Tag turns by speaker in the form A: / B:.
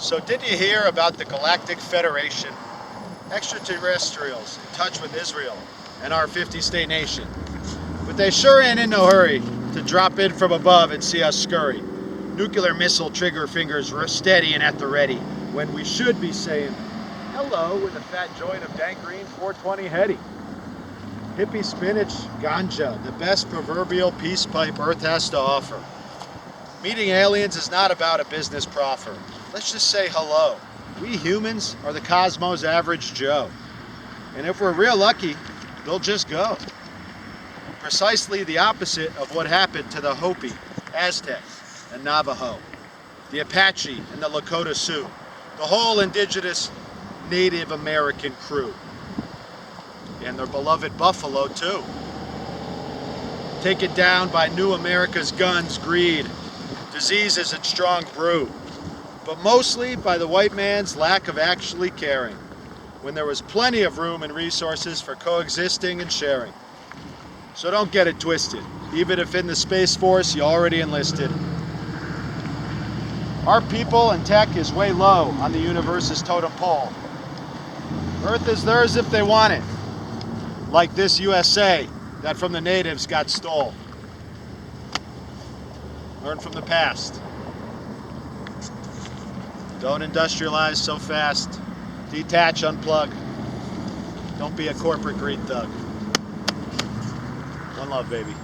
A: So did you hear about the Galactic Federation? Extraterrestrials in touch with Israel and our 50-state nation. But they sure ain't in no hurry to drop in from above and see us scurry. Nuclear missile trigger fingers steady and at the ready, when we should be saying hello with a fat joint of dank green 420 heady. Hippie spinach ganja, the best proverbial peace pipe Earth has to offer. Meeting aliens is not about a business proffer. Let's just say hello. We humans are the cosmos' average Joe. And if we're real lucky, they'll just go. Precisely the opposite of what happened to the Hopi, Aztec, and Navajo, the Apache and the Lakota Sioux, the whole indigenous Native American crew, and their beloved buffalo too. Taken down by new America's guns, greed, diseases, and strong brew, but mostly by the white man's lack of actually caring, when there was plenty of room and resources for coexisting and sharing. So don't get it twisted, even if in the Space Force you already enlisted. Our people and tech is way low on the universe's totem pole. Earth is theirs if they want it, like this USA that from the natives got stole. Learn from the past. Don't industrialize so fast. Detach, unplug. Don't be a corporate greed thug. One love, baby.